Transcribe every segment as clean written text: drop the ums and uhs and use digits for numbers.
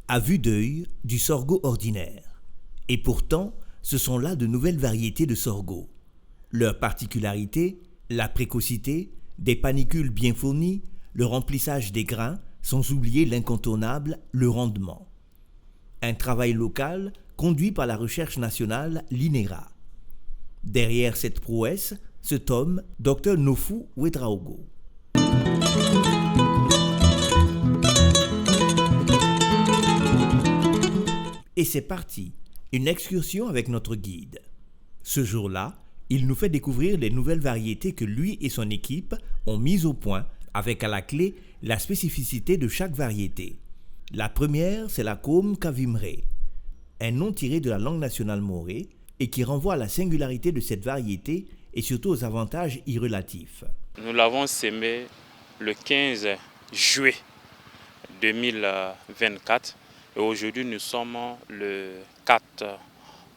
À vue d'œil, du sorgho ordinaire. Et pourtant, ce sont là de nouvelles variétés de sorgho. Leur particularité, la précocité, des panicules bien fournies, le remplissage des grains, sans oublier l'incontournable, le rendement. Un travail local conduit par la recherche nationale, l'INERA. Derrière cette prouesse se tome Dr Nofu Ouedraogo. Et c'est parti, une excursion avec notre guide. Ce jour-là, il nous fait découvrir les nouvelles variétés que lui et son équipe ont mises au point, avec à la clé la spécificité de chaque variété. La première, c'est la Côme Kavimre, un nom tiré de la langue nationale morée et qui renvoie à la singularité de cette variété et surtout aux avantages y relatifs. Nous l'avons sémé le 15 juillet 2024 et aujourd'hui nous sommes le 4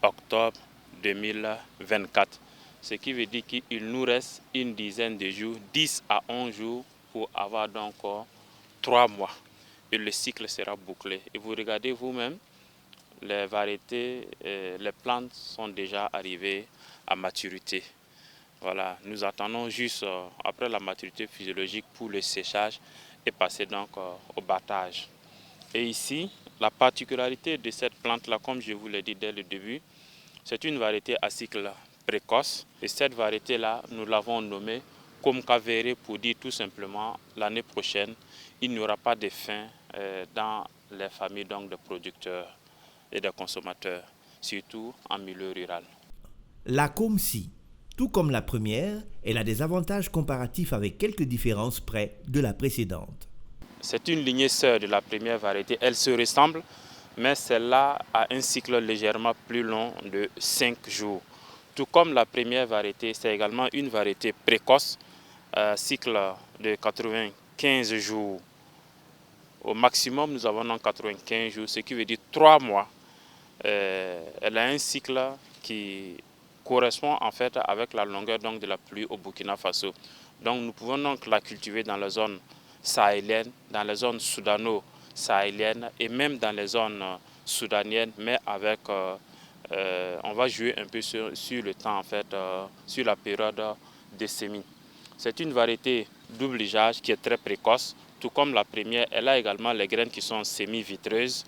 octobre 2024. Ce qui veut dire qu'il nous reste une dizaine de jours, 10 à 11 jours pour avoir donc 3 mois et le cycle sera bouclé. Et vous regardez vous-même, les variétés, les plantes sont déjà arrivées à maturité. Voilà, nous attendons juste après la maturité physiologique pour le séchage et passer donc au battage. Et ici, la particularité de cette plante-là, comme je vous l'ai dit dès le début, c'est une variété à cycle précoce. Et cette variété-là, nous l'avons nommée comme Kavere pour dire tout simplement l'année prochaine, il n'y aura pas de faim dans les familles donc, de producteurs et de consommateurs, surtout en milieu rural. La Côme-ci, tout comme la première, elle a des avantages comparatifs avec quelques différences près de la précédente. C'est une lignée sœur de la première variété. Elle se ressemble, mais celle-là a un cycle légèrement plus long de 5 jours. Tout comme la première variété, c'est également une variété précoce, cycle de 95 jours. Au maximum, nous avons donc 95 jours, ce qui veut dire 3 mois. Elle a un cycle qui correspond en fait avec la longueur donc, de la pluie au Burkina Faso. Donc nous pouvons donc la cultiver dans les zones sahéliennes, dans les zones soudano-sahéliennes et même dans les zones soudaniennes, mais avec, on va jouer un peu sur le temps en fait, sur la période des semis. C'est une variété double ligeage qui est très précoce, tout comme la première, elle a également les graines qui sont semi-vitreuses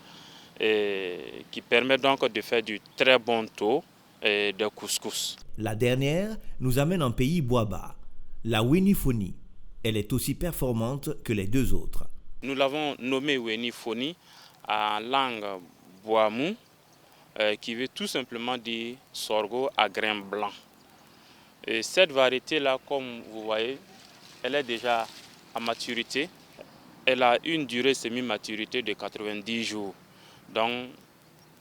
et qui permettent donc de faire du très bon taux et de couscous. La dernière nous amène en pays bois-bas, la Winifoni. Elle est aussi performante que les deux autres. Nous l'avons nommée Winifoni en langue boamou, qui veut tout simplement dire sorgho à grains blancs. Et cette variété-là, comme vous voyez, elle est déjà à maturité. Elle a une durée semi-maturité de 90 jours. Donc,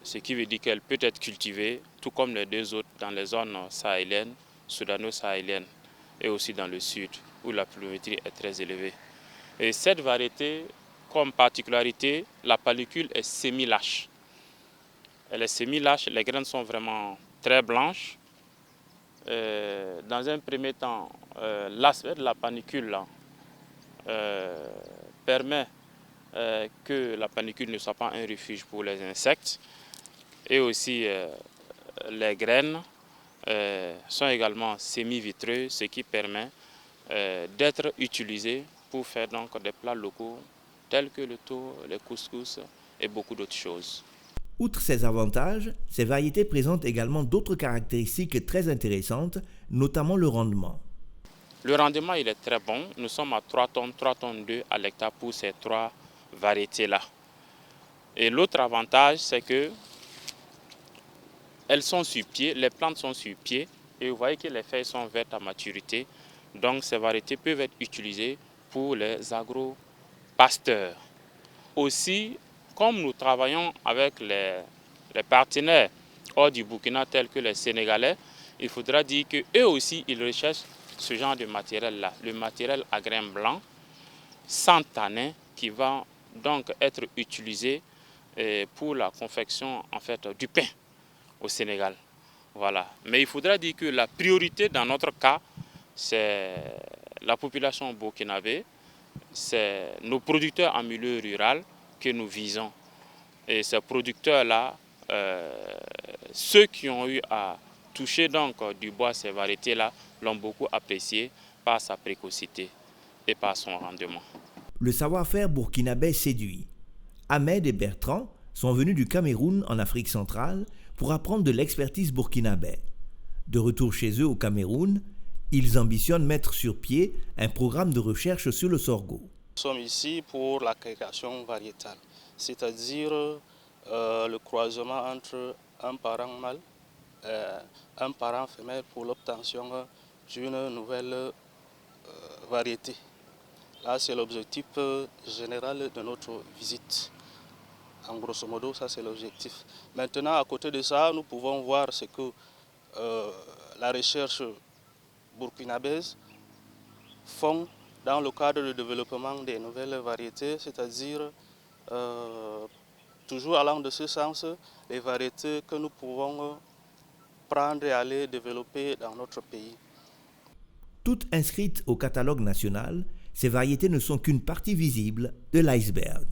ce qui veut dire qu'elle peut être cultivée, tout comme les deux autres, dans les zones sahéliennes, soudano-sahéliennes et aussi dans le sud, où la pluviométrie est très élevée. Et cette variété, comme particularité, la pellicule est semi-lâche. Elle est semi-lâche, les graines sont vraiment très blanches. Dans un premier temps, l'aspect de la panicule là, permet que la panicule ne soit pas un refuge pour les insectes. Et aussi, les graines sont également semi-vitreuses, ce qui permet d'être utilisées pour faire donc des plats locaux tels que le taux, les couscous et beaucoup d'autres choses. Outre ces avantages, ces variétés présentent également d'autres caractéristiques très intéressantes, notamment le rendement. Le rendement il est très bon. Nous sommes à 3 tonnes 2 à l'hectare pour ces 3 variétés-là. Et l'autre avantage, c'est que elles sont sur pied, les plantes sont sur pied et vous voyez que les feuilles sont vertes à maturité. Donc ces variétés peuvent être utilisées pour les agro-pasteurs. Aussi, comme nous travaillons avec les partenaires hors du Burkina tels que les Sénégalais, il faudra dire qu'eux aussi, ils recherchent ce genre de matériel-là, le matériel à grains blancs, sans tanin, qui va donc être utilisé pour la confection en fait, du pain au Sénégal. Voilà. Mais il faudra dire que la priorité dans notre cas, c'est la population burkinabé, c'est nos producteurs en milieu rural que nous visons. Et ces producteurs-là, ceux qui ont eu à toucher donc du bois ces variétés-là l'ont beaucoup apprécié par sa précocité et par son rendement. Le savoir-faire burkinabé séduit. Ahmed et Bertrand sont venus du Cameroun en Afrique centrale pour apprendre de l'expertise burkinabé. De retour chez eux au Cameroun, ils ambitionnent mettre sur pied un programme de recherche sur le sorgho. Nous sommes ici pour l'agrégation variétale, c'est-à-dire le croisement entre un parent mâle et un parent femelle pour l'obtention d'une nouvelle variété. Là, c'est l'objectif général de notre visite. En grosso modo, ça c'est l'objectif. Maintenant, à côté de ça, nous pouvons voir ce que la recherche burkinabèse font dans le cadre du développement des nouvelles variétés, c'est-à-dire toujours allant de ce sens, les variétés que nous pouvons prendre et aller développer dans notre pays. Toutes inscrites au catalogue national, ces variétés ne sont qu'une partie visible de l'iceberg.